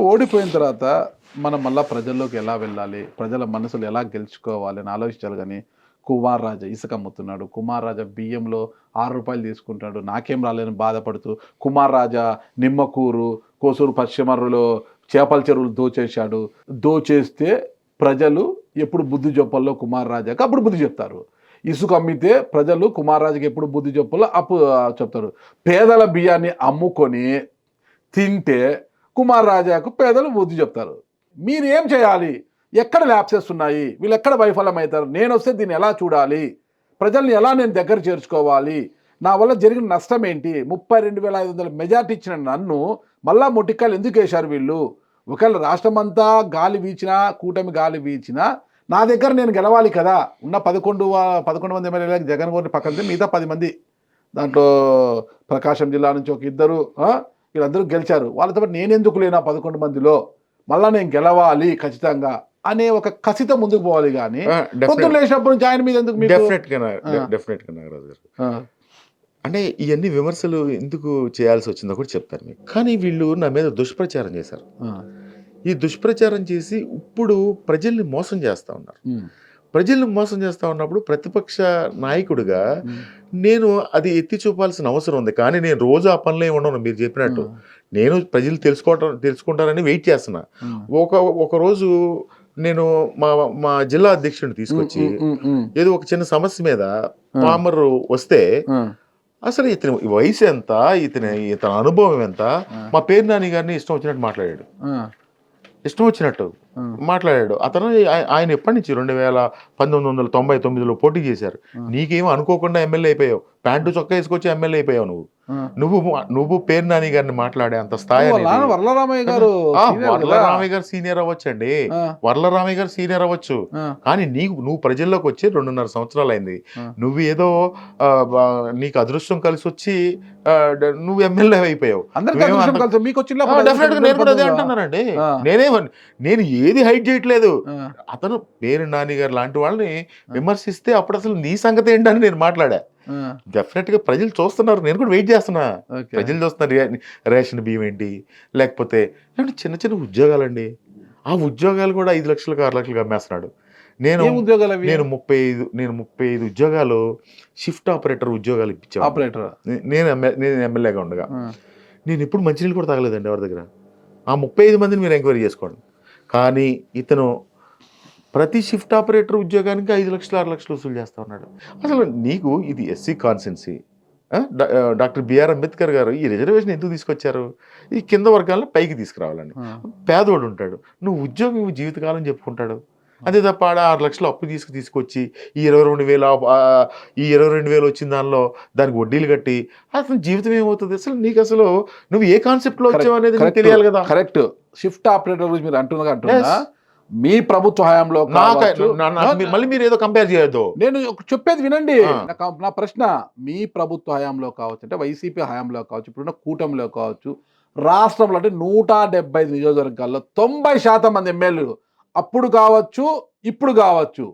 ఓడిపోయిన తర్వాత మనం మళ్ళా ప్రజల్లోకి ఎలా వెళ్ళాలి? ప్రజల మనసులు ఎలా గెలుచుకోవాలి అని ఆలోచించాలి గానీ, కుమార్ రాజా ఇసుక అమ్ముతున్నాడు. కుమార్ రాజా బియ్యంలో రూ. 6 తీసుకుంటాడు. నాకేం రాలేదని బాధపడుతూ, కుమార్ రాజా నిమ్మకూరు, కోసూరు పశ్చిమర్రులో చేపల చెరువులు దోచేశాడు. దోచేస్తే ప్రజలు ఎప్పుడు బుద్ధి చెప్పాలో కుమార్ రాజాకి అప్పుడు బుద్ధి చెప్తారు. ఇసుక అమ్మితే ప్రజలు కుమార్ రాజాకి ఎప్పుడు బుద్ధి చెప్పాలో అప్పుడు చెప్తారు. పేదల బియ్యాన్ని అమ్ముకొని తింటే కుమార్ రాజాకు పేదలు బుద్ధి చెప్తారు. మీరు ఏం చేయాలి? ఎక్కడ ల్యాప్సెస్ ఉన్నాయి? వీళ్ళు ఎక్కడ వైఫల్యం అవుతారు? నేను వస్తే దీన్ని ఎలా చూడాలి? ప్రజల్ని ఎలా నేను దగ్గర చేర్చుకోవాలి? నా వల్ల జరిగిన నష్టం ఏంటి? 32,500 మెజార్టీ ఇచ్చిన నన్ను మళ్ళా మొట్టికాయలు ఎందుకు వేశారు వీళ్ళు? ఒకవేళ రాష్ట్రం అంతా గాలి వీచినా, కూటమి గాలి వీచినా నా దగ్గర నేను గెలవాలి కదా. ఉన్న 11 మంది ఎమ్మెల్యేలకు జగన్మోహన్ పక్కన మిగతా 10 మంది, దాంట్లో ప్రకాశం జిల్లా నుంచి ఒక ఇద్దరు, వీళ్ళందరూ గెలిచారు. వాళ్ళతో పాటు నేనెందుకు లేనా 11 మందిలో? మళ్ళా నేను గెలవాలి ఖచ్చితంగా అనే ఒక కసితో ముందుకు పోవాలి. కానీ పొద్దున్న లేచినప్పటి నుంచి ఆయన మీద ఎందుకు? డెఫినెట్గా నాగరాజు గారు, అంటే ఇవన్నీ విమర్శలు ఎందుకు చేయాల్సి వచ్చిందో కూడా చెప్తాను మీకు. కానీ వీళ్ళు నా మీద దుష్ప్రచారం చేశారు. ఈ దుష్ప్రచారం చేసి ఇప్పుడు ప్రజల్ని మోసం చేస్తూ ఉన్నారు. ప్రజల్ని మోసం చేస్తూ ఉన్నప్పుడు ప్రతిపక్ష నాయకుడిగా నేను అది ఎత్తి చూపాల్సిన అవసరం ఉంది. కానీ నేను రోజు ఆ పనులే ఉండను. మీరు చెప్పినట్టు నేను ప్రజలు తెలుసుకుంటారని వెయిట్ చేస్తున్నా. ఒక రోజు నేను మా జిల్లా అధ్యక్షుడిని తీసుకొచ్చి ఏదో ఒక చిన్న సమస్య మీద పామర్ వస్తే అసలు ఇతని వయసు ఎంత, ఇతని అనుభవం ఎంత, మా పేరు నాని గారిని ఇష్టం వచ్చినట్టు మాట్లాడాడు. ఇష్టం వచ్చినట్టు మాట్లాడాడు. అతను ఆయన ఎప్పటి నుంచి 1999లో పోటీ చేశారు. నీకేమో అనుకోకుండా ఎమ్మెల్యే అయిపోయావు. ప్యాంటు చొక్కా వేసుకొచ్చి ఎమ్మెల్యే అయిపోయావు. నువ్వు పేరు నాని గారిని మాట్లాడే అంత స్థాయి. వరలరామయ్య గారు సీనియర్ అవ్వచ్చు అండి, వరలరామయ్య గారు సీనియర్ అవ్వచ్చు. కానీ నువ్వు ప్రజల్లోకి వచ్చి 2.5 సంవత్సరాలు అయింది. నువ్వు ఏదో నీకు అదృష్టం కలిసి వచ్చి నువ్వు ఎమ్మెల్యే అయిపోయావు. నేను కూడా అదే అంటున్నానండి. నేను ఏది హైట్ చేయట్లేదు. అతను పేరు నాని గారు లాంటి వాళ్ళని విమర్శిస్తే అప్పుడు అసలు నీ సంగతి ఏంటని నేను మాట్లాడా. డెఫినెట్ గా ప్రజలు చూస్తున్నారు. నేను కూడా వెయిట్ చేస్తున్నా. ప్రజలు చూస్తున్నారు. రేషన్ బియ్యం ఏంటి, లేకపోతే చిన్న చిన్న ఉద్యోగాలండి. ఆ ఉద్యోగాలు కూడా 5 లక్షలకు 6 లక్షలకు అమ్మేస్తున్నాడు. నేను 35 ఉద్యోగాలు షిఫ్ట్ ఆపరేటర్ ఉద్యోగాలు ఇప్పించాను. నేను ఎమ్మెల్యేగా ఉండగా నేను ఎప్పుడు మంచినీళ్ళు కూడా తాగలేదండి ఎవరి దగ్గర. ఆ 35 మందిని మీరు ఎంక్వైరీ చేసుకోండి. కానీ ఇతను ప్రతి షిఫ్ట్ ఆపరేటర్ ఉద్యోగానికి 5 లక్షలు 6 లక్షలు వసూలు చేస్తూ ఉన్నాడు. అసలు నీకు ఇది SC constituency. Doctor B R Ambedkar garu ఈ రిజర్వేషన్ ఎందుకు తీసుకొచ్చారు? ఈ కింద వర్గాలను పైకి తీసుకురావాలని. పేదోడు ఉంటాడు, నువ్వు ఉద్యోగం జీవితకాలం చెప్పుకుంటాడు. అదే తప్ప 6 లక్షలు అప్పు తీసుకొచ్చి ఈ 22,000 వచ్చిన దానిలో దానికి వడ్డీలు కట్టి అసలు జీవితం ఏమవుతుంది? అసలు నీకు అసలు నువ్వు ఏ కాన్సెప్ట్లో వచ్చావు అనేది తెలియాలి కదా. కరెక్ట్. షిఫ్ట్ ఆపరేటర్ గురించి మీరు అంటున్నా మీ ప్రభుత్వ హయాంలో మళ్ళీ మీరు ఏదో కంపేర్ చేయొద్దు. నేను చెప్పేది వినండి. నా ప్రశ్న, మీ ప్రభుత్వ హయాంలో కావచ్చు, అంటే వైసీపీ హయాంలో కావచ్చు, ఇప్పుడున్న కూటమిలో కావచ్చు, రాష్ట్రంలో అంటే 175 నియోజకవర్గాల్లో 90% మంది ఎమ్మెల్యేలు అప్పుడు కావచ్చు ఇప్పుడు కావచ్చు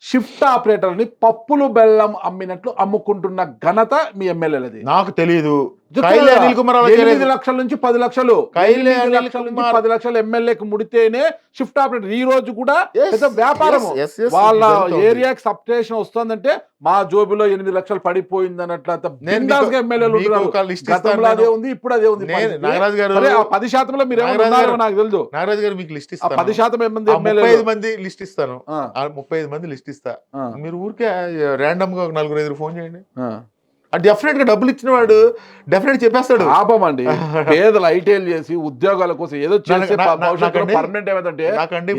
షిఫ్ట్ ఆపరేటర్ని పప్పులు బెల్లం అమ్మినట్లు అమ్ముకుంటున్న ఘనత మీ ఎమ్మెల్యేలది. నాకు తెలియదు. 8 లక్షల నుంచి 10 లక్షలు 10 లక్షలు ఎమ్మెల్యేకి ముడితేనే షిఫ్ట్ ఆపరేటర్. ఈ రోజు కూడా పెద్ద వ్యాపారం. వాళ్ళ ఏరియాకి సబ్ స్టేషన్ వస్తుందంటే మా జోబులో 8 లక్షలు పడిపోయింది అన్నట్లు ఎమ్మెల్యేలు గతంలో అదే ఉంది, ఇప్పుడు అదే ఉంది. 10% మీరు నాకు తెలుసు. నాగరాజు గారు మీకు లిస్ట్ ఇస్తాను. 10% 35 మంది లిస్ట్ ఇస్తాను. 35 మంది లిస్ట్ ఇస్తా. మీరు ఊరికే ర్యాండమ్ గా 4-5 ఫోన్ చేయండి. డెఫినెట్ గా డబ్బులు ఇచ్చిన వాడు డెఫినెట్ చెప్పేస్తాడు. ఆపమండి. పేదలు ఐటీఎల్ చేసి ఉద్యోగాల కోసం ఏదో పర్మనెంట్ ఏమంటే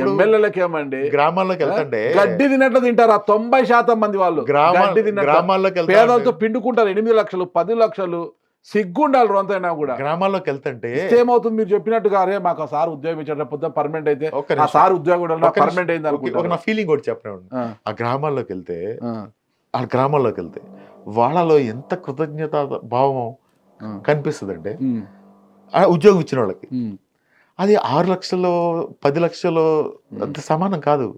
ఎమ్మెల్యేలకి ఏమండి గ్రామాల్లోకి వెళ్తాంటే గడ్డి తినట్లు తింటారు. 90% మంది వాళ్ళు గ్రామాల్లోకి పేదలతో పిండుకుంటారు. 8 లక్షలు 10 లక్షలు సిగ్గుండాలి అంతైనా కూడా. గ్రామాల్లోకి వెళ్తుంటే ఏమవుతుంది? మీరు చెప్పినట్టుగా అరే మాకు సార్ ఉద్యోగం ఇచ్చాడు, పొద్దున పర్మనెంట్ అయితే ఆ సార్ ఉద్యోగం పర్మనెంట్ అయింది ఒక నా ఫీలింగ్ కూడా చెప్పండి. ఆ గ్రామాల్లోకి వెళ్తే వాళ్ళలో ఎంత కృతజ్ఞత భావం కనిపిస్తుంది అంటే ఉద్యోగం ఇచ్చిన వాళ్ళకి. అది 6 లక్షలు 10 లక్షలు అంత సమానం కాదు,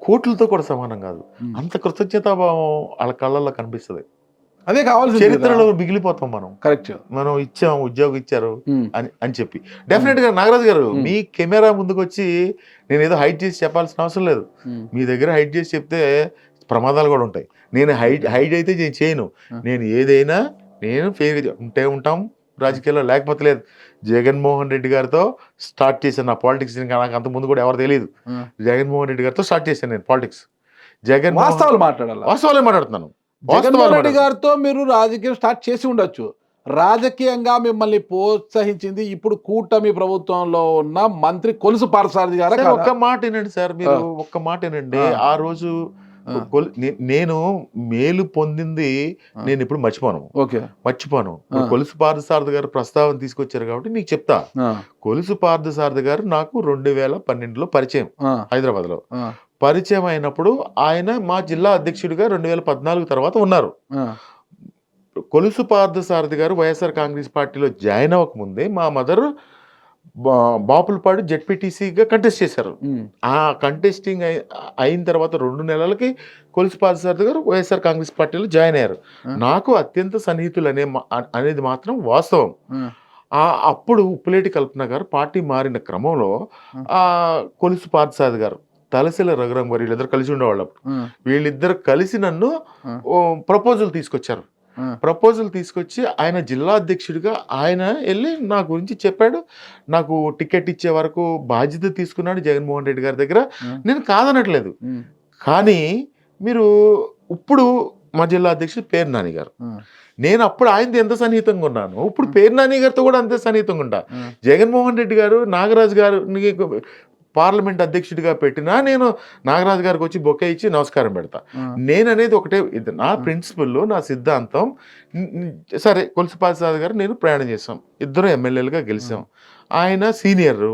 కోట్లతో కూడా సమానం కాదు. అంత కృతజ్ఞతాభావం వాళ్ళ కళ్ళల్లో కనిపిస్తుంది. అదే కావాల్సింది. చరిత్రలో మిగిలిపోతాం మనం. కరెక్ట్. మనం ఇచ్చాం, ఉద్యోగం ఇచ్చారు అని చెప్పి. డెఫినెట్ గా నాగరాజు గారు మీ కెమెరా ముందుకు వచ్చి నేను ఏదో హైడ్ చేసి చెప్పాల్సిన అవసరం లేదు. మీ దగ్గర హైడ్ చేసి చెప్తే ప్రమాదాలు కూడా ఉంటాయి. నేను హైడ్ అయితే నేను చేయను. నేను ఏదైనా నేను ఫెయిర్ ఉంటాం రాజకీయాల్లో, లేకపోతే లేదు. జగన్మోహన్ రెడ్డి గారితో స్టార్ట్ చేశాను నా పాలిటిక్స్. నాకు అంత ముందు కూడా ఎవరు తెలియదు. జగన్మోహన్ రెడ్డి గారితో స్టార్ట్ చేశాను నేను పాలిటిక్స్. వాస్తవాలు మాట్లాడాలి. వాస్తవాలే మాట్లాడుతున్నాను. జగన్మోహన్ రెడ్డి గారితో మీరు రాజకీయం స్టార్ట్ చేసి ఉండొచ్చు. రాజకీయంగా మిమ్మల్ని ప్రోత్సహించింది ఇప్పుడు కూటమి ప్రభుత్వంలో ఉన్న మంత్రి కొలుసు పార్థసారథి గారు. ఒక్క మాట వినండి సార్, మీరు ఒక్క మాట వినండి. ఆ రోజు నేను మేలు పొందింది నేను ఇప్పుడు మర్చిపోను. కొలుసు పార్థసారథి గారు ప్రస్తావన తీసుకొచ్చారు కాబట్టి మీకు చెప్తా. కొలుసు పార్థసారథి గారు నాకు 2012లో పరిచయం హైదరాబాద్ లో. పరిచయం అయినప్పుడు ఆయన మా జిల్లా అధ్యక్షుడిగా 2014 తర్వాత ఉన్నారు. కొలుసు పార్థసారథి గారు వైఎస్ఆర్ కాంగ్రెస్ పార్టీలో జాయిన్ అవ్వకముందే మా మదర్ బాపులపాడు జెడ్పీటీసీగా కంటెస్ట్ చేశారు. ఆ కంటెస్టింగ్ అయిన తర్వాత 2 నెలలకి కొలుసు పార్థసారథి గారు వైఎస్ఆర్ కాంగ్రెస్ పార్టీలో జాయిన్ అయ్యారు. నాకు అత్యంత సన్నిహితులు అనేది మాత్రం వాస్తవం. అప్పుడు ఉప్పులేటి కల్పన గారు పార్టీ మారిన క్రమంలో కొలుసు పార్థసారథి గారు, తలసిల రఘురామ్ గారు వీళ్ళిద్దరు కలిసి ఉండేవాళ్ళు. వీళ్ళిద్దరు కలిసి నన్ను ప్రపోజల్ తీసుకొచ్చారు. ప్రపోజల్ తీసుకొచ్చి ఆయన జిల్లా అధ్యక్షుడిగా ఆయన వెళ్ళి నా గురించి చెప్పాడు. నాకు టికెట్ ఇచ్చే వరకు బాధ్యత తీసుకున్నాడు జగన్మోహన్ రెడ్డి గారి దగ్గర. నేను కాదనట్లేదు. కానీ మీరు ఇప్పుడు మా జిల్లా అధ్యక్షుడు పేరు నాని గారు, నేను అప్పుడు ఆయనతో ఎంత సన్నిహితంగా ఉన్నాను, ఇప్పుడు పేరు నాని గారితో కూడా అంతే సన్నిహితంగా ఉంటా. జగన్మోహన్ రెడ్డి గారు నాగరాజు గారిని పార్లమెంట్ అధ్యక్షుడిగా పెట్టినా నేను నాగరాజు గారికి వచ్చి బొకే ఇచ్చి నమస్కారం పెడతా. నేను అనేది ఒకటే, ఇది నా ప్రిన్సిపల్, నా సిద్ధాంతం. సరే, కొలుసు పార్థసారథి గారు నేను ప్రయాణం చేసాం, ఇద్దరు ఎమ్మెల్యేలుగా గెలిచాం. ఆయన సీనియర్.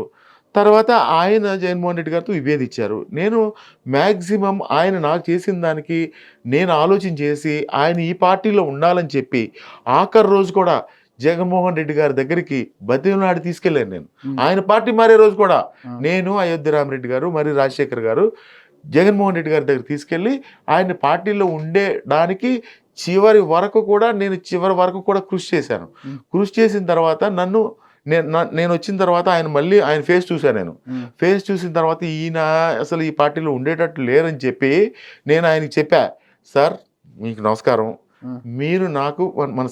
తర్వాత ఆయన జగన్మోహన్ రెడ్డి గారితో విభేదించారు. నేను మ్యాక్సిమం ఆయన నాకు చేసిన దానికి నేను ఆలోచన చేసి ఆయన ఈ పార్టీలో ఉండాలని చెప్పి ఆఖరి రోజు కూడా జగన్మోహన్ రెడ్డి గారి దగ్గరికి బతిమలాడి తీసుకెళ్ళాను నేను. ఆయన పార్టీ మారే రోజు కూడా నేను, అయోధ్య రామరెడ్డి గారు, మరి రాజశేఖర్ గారు జగన్మోహన్ రెడ్డి గారి దగ్గర తీసుకెళ్ళి ఆయన పార్టీలో ఉండేడానికి చివరి వరకు కూడా కృషి చేశాను. కృషి చేసిన తర్వాత నేను వచ్చిన తర్వాత ఆయన ఫేస్ చూశాను. నేను ఫేస్ చూసిన తర్వాత ఈయన అసలు ఈ పార్టీలో ఉండేటట్టు లేరని చెప్పి నేను ఆయనకి చెప్పా, సార్ మీకు నమస్కారం, మీరు నాకు మన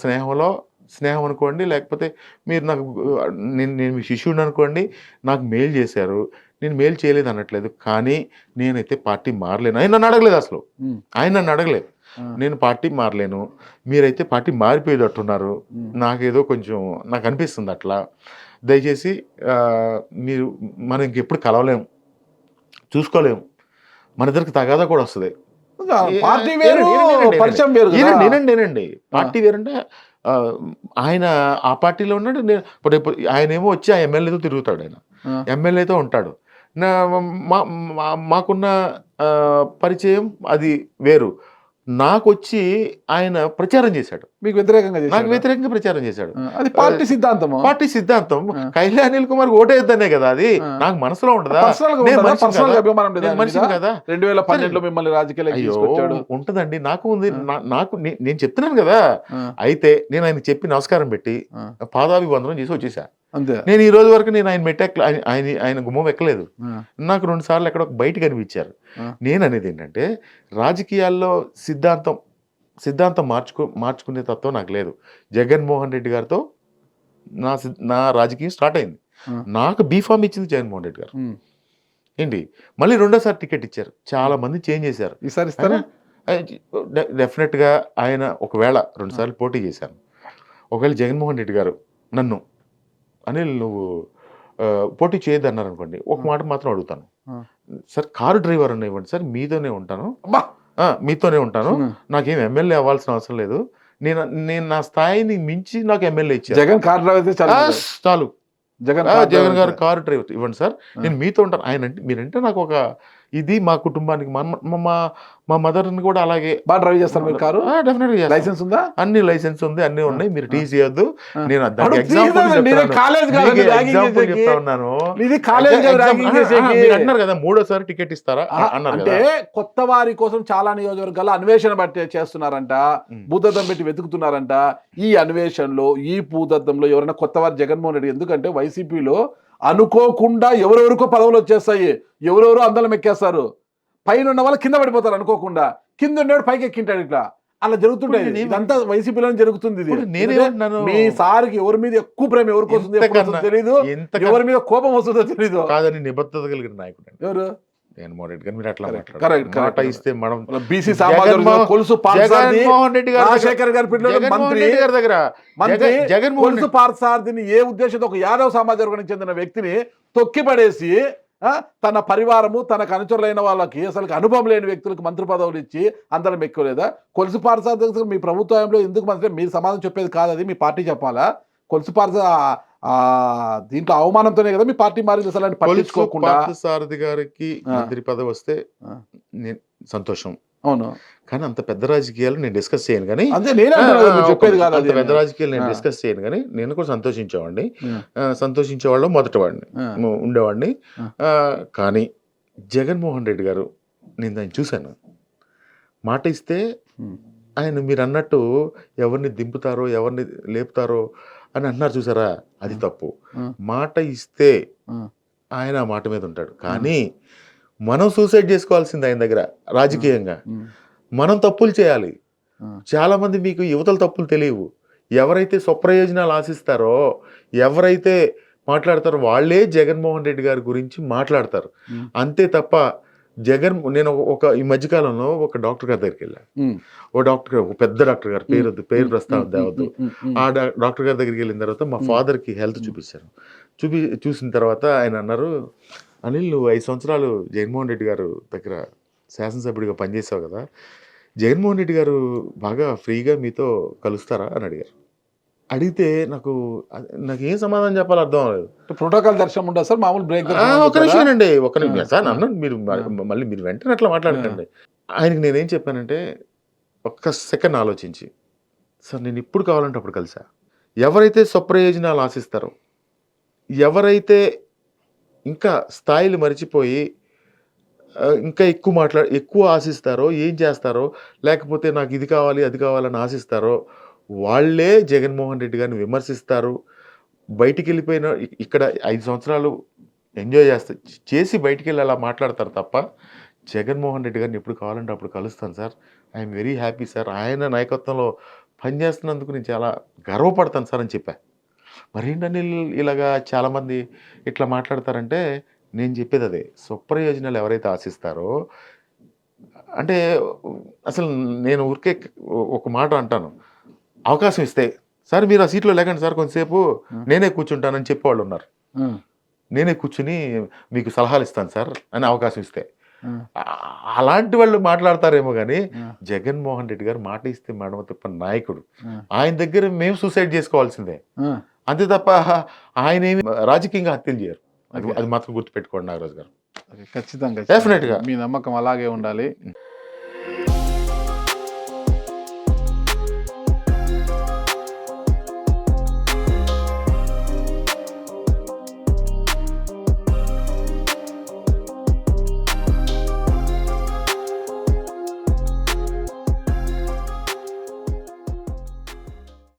స్నేహం అనుకోండి, లేకపోతే మీరు నాకు నేను మీ శిష్యుడిని అనుకోండి, నాకు మెయిల్ చేశారు, నేను మెయిల్ చేయలేదు అనట్లేదు, కానీ నేనైతే పార్టీ మారలేను. ఆయన నన్ను అడగలేదు, అసలు ఆయన నన్ను అడగలేదు. నేను పార్టీ మారలేను, మీరైతే పార్టీ మారిపోయేటట్టున్నారు, నాకేదో కొంచెం నాకు అనిపిస్తుంది అట్లా. దయచేసి మనం ఇంకెప్పుడు కలవలేము, చూసుకోలేము, మన ఇద్దరికి తగాదా కూడా వస్తుంది. నేనండి పార్టీ వేరంటే ఆయన ఆ పార్టీలో ఉన్నాడు, ఆయన ఏమో వచ్చి ఆ ఎమ్మెల్యేతో తిరుగుతాడు, ఆయన ఎమ్మెల్యేతో ఉంటాడు. మాకున్న పరిచయం అది వేరు. నాకు వచ్చి ఆయన ప్రచారం చేశాడు, మీకు వ్యతిరేకంగా, నాకు వ్యతిరేకంగా ప్రచారం చేశాడు. అది పార్టీ సిద్ధాంతం. కైలా అనిల్ కుమార్ ఓటేద్దనే కదా, అది నాకు మనసులో ఉండదా? మనిషి కదా. 2012లో మిమ్మల్ని రాజకీయాలు ఉంటదండి, నాకు ఉంది. నేను చెప్తున్నాను కదా. అయితే నేను ఆయన చెప్పి నమస్కారం పెట్టి పాదాభివందనం చేసి వచ్చేసా. నేను ఈ రోజు వరకు నేను ఆయన గుమ్మం ఎక్కలేదు. నాకు 2 సార్లు ఎక్కడ బయట కనిపించారు. నేను అనేది ఏంటంటే, రాజకీయాల్లో సిద్ధాంతం మార్చుకునే తత్వం నాకు లేదు. జగన్మోహన్ రెడ్డి గారితో నా రాజకీయం స్టార్ట్ అయింది. నాకు బీఫామ్ ఇచ్చింది జగన్మోహన్ రెడ్డి గారు. ఏంటి, మళ్ళీ 2వ సారి టికెట్ ఇచ్చారు, చాలా మంది చేంజ్ చేశారు. ఈసారి ఇస్తారా? డెఫినెట్గా ఆయన ఒకవేళ 2 సార్లు పోటీ చేశాను. ఒకవేళ జగన్మోహన్ రెడ్డి గారు నన్ను అనిల్ నువ్వు పోటీ చేయొద్దు అన్నారు అనుకోండి, ఒక మాట మాత్రం అడుగుతాను, సార్ కారు డ్రైవర్ అన్న ఇవ్వండి సార్, మీతోనే ఉంటాను, నాకేం ఎమ్మెల్యే అవ్వాల్సిన అవసరం లేదు, నేను నా స్థాయిని మించి నాకు ఎమ్మెల్యే ఇచ్చారు. జగన్ కారు డ్రైవర్ అయితే చాలు, జగన్ గారు కారు డ్రైవర్ ఇవ్వండి సార్, నేను మీతో ఉంటాను. మీరంటే నాకు ఒక ఇది మా కుటుంబానికి మా మదర్ని కూడా అలాగే బాగా డ్రైవ్ చేస్తారు మీరు కారు? డెఫినెట్గా లైసెన్స్ ఉందా? అన్ని లైసెన్స్ ఉంది, అన్ని ఉన్నాయి, మీరు టీచ్ చేయొద్దు. నేను అప్పుడు కాలేజ్ ఎగ్జాంపుల్ చెప్తా ఉన్నాను. ఇది కాలేజ్ మీరు అన్నారు కదా 3వ టికెట్ ఇస్తారా అన్నారు అంటే కదా. కొత్త వారి కోసం చాలా నియోజకవర్గాల్లో అన్వేషణ బట్టి చేస్తున్నారంట, భూతద్దం పెట్టి వెతుకుతున్నారంట. ఈ అన్వేషణలో ఈ భూతద్దంలో ఎవరైనా కొత్త వారు జగన్మోహన్ రెడ్డి, ఎందుకంటే వైసీపీలో అనుకోకుండా ఎవరెవరికో పదవులు వచ్చేస్తాయి, ఎవరెవరో అందలం ఎక్కేస్తారు, పైన ఉన్న వాళ్ళు కింద పడిపోతారు అనుకోకుండా, కింద ఉండేవాడు పైకి ఎక్కింటాడు. ఇట్లా అలా జరుగుతుంటాయి. ఇదంతా వైసీపీలోనే జరుగుతుంది. ఇది మీ సార్కి ఎవరి మీద ఎక్కువ ప్రేమ ఎవరికి వస్తుంది తెలీదు, ఎవరి మీద కోపం వస్తుందో తెలీదు. కాదని నిబద్ధత కలిగిన నాయకుడు ఎవరు? జగన్మోహన్ రెడ్డి గారు. మీరు అట్లా మాట ఇస్తే మనం బీసీ సామాజిక కొలుసు జగన్మోహన్ రెడ్డి గారు రాజశేఖర్ గారి మంత్రి దగ్గర కొలుసు పార్థసారథిని ఏ ఉద్దేశంతో ఒక యాదవ్ సమాజ వర్గానికి చెందిన వ్యక్తిని తొక్కిపడేసి తన పరివారము తనకు అనుచరులైన వాళ్ళకి అసలు అనుభవం లేని వ్యక్తులకు మంత్రి పదవులు ఇచ్చి అందరం ఎక్కువలేదా? కొలుసు పార్థసారథి మీ ప్రభుత్వంలో ఎందుకు మంత్రి? మీరు సమాధానం చెప్పేది కాదు, అది మీ పార్టీ చెప్పాలా. కొలుసు దీంట్లో అవమానంతోనే కదా మీ పార్టీ మారింది. అసలు పట్టించుకోకుండా సారథి గారికి మంత్రి పదవి వస్తే సంతోషం. అవును, కానీ అంత పెద్ద రాజకీయాలు నేను డిస్కస్ చేయను. కానీ చెప్పేది కాదు, అంత పెద్ద రాజకీయాలు నేను డిస్కస్ చేయను. కానీ నేను కూడా సంతోషించేవాళ్ళు మొదటివాడిని ఉండేవాడిని. కానీ జగన్మోహన్ రెడ్డి గారు, నేను దాన్ని చూశాను. మాట ఇస్తే ఆయన మీరు అన్నట్టు ఎవరిని దింపుతారో ఎవరిని లేపుతారో అని అన్నారు చూసారా, అది తప్పు. మాట ఇస్తే ఆయన ఆ మాట మీద ఉంటాడు. కానీ మనం సూసైడ్ చేసుకోవాల్సింది ఆయన దగ్గర రాజకీయంగా. మనం తప్పులు చేయాలి. చాలా మంది మీకు యువతల తప్పులు తెలియవు. ఎవరైతే స్వప్రయోజనాలు ఆశిస్తారో, ఎవరైతే మాట్లాడతారో వాళ్ళే జగన్మోహన్ రెడ్డి గారి గురించి మాట్లాడతారు. అంతే తప్ప నేను ఈ మధ్యకాలంలో ఒక డాక్టర్ గారి దగ్గరికి వెళ్ళాను. ఒక పెద్ద డాక్టర్ గారు, పేరు ప్రస్తావన తేవద్దు. ఆ డాక్టర్ గారి దగ్గరికి వెళ్ళిన తర్వాత మా ఫాదర్కి హెల్త్ చూపించాను. చూసిన తర్వాత ఆయన అన్నారు, అనిల్ నువ్వు 5 సంవత్సరాలు జగన్మోహన్ రెడ్డి గారు దగ్గర శాసనసభ్యుడిగా పనిచేసావు కదా, జగన్మోహన్ రెడ్డి గారు బాగా ఫ్రీగా మీతో కలుస్తారా అని అడిగారు. అడిగితే నాకు ఏం సమాధానం చెప్పాలో అర్థం అవ్వలేదు. ప్రోటోకాల్ దర్శనం ఉంటుంది సార్, మామూలు బ్రేక్. ఒక నిమిషం అండి, ఒక నిమిషం సార్ అన్నాను. మళ్ళీ మీరు వెంటనే అట్లా మాట్లాడకండి. ఆయనకి నేనేం చెప్పానంటే, ఒక్క సెకండ్ ఆలోచించి, సార్ నేను ఇప్పుడు కావాలంటే అప్పుడు కలిసా. ఎవరైతే స్వప్రయోజనాలు ఆశిస్తారో, ఎవరైతే ఇంకా స్థాయిలు మరిచిపోయి ఇంకా ఎక్కువ ఆశిస్తారో, ఏం చేస్తారో, లేకపోతే నాకు ఇది కావాలి అది కావాలని ఆశిస్తారో వాళ్ళే జగన్మోహన్ రెడ్డి గారిని విమర్శిస్తారు. బయటికి వెళ్ళిపోయిన ఇక్కడ 5 సంవత్సరాలు ఎంజాయ్ చేసి బయటికి వెళ్ళి అలా మాట్లాడతారు తప్ప, జగన్మోహన్ రెడ్డి గారిని ఎప్పుడు కావాలంటే అప్పుడు కలుస్తాను sir, I'm very happy sir, ఆయన నాయకత్వంలో పనిచేస్తున్నందుకు నేను చాలా గర్వపడతాను సార్ అని చెప్పా. మరేంటని ఇలాగా చాలామంది ఇట్లా మాట్లాడతారంటే, నేను చెప్పేది అదే, స్వప్రయోజనాలు ఎవరైతే ఆశిస్తారో, అంటే అసలు నేను ఊరికే ఒక మాట అంటాను, అవకాశం ఇస్తే సార్ మీరు ఆ సీట్లో లేకండి సార్ కొంతసేపు నేనే కూర్చుంటానని చెప్పేవాళ్ళు ఉన్నారు. నేనే కూర్చుని మీకు సలహాలు ఇస్తాను సార్ అని అవకాశం ఇస్తే. అలాంటి వాళ్ళు మాట్లాడతారేమో కానీ జగన్మోహన్ రెడ్డి గారు మాట ఇస్తే మడమ తిప్పని నాయకుడు. ఆయన దగ్గర మేము సూసైడ్ చేసుకోవాల్సిందే, అంతే తప్ప ఆయన ఏమి రాజకీయంగా హత్యలు చేయరు. అది మాత్రం గుర్తుపెట్టుకోండి నాగరాజు గారు. ఖచ్చితంగా, డెఫినెట్గా మీ నమ్మకం అలాగే ఉండాలి.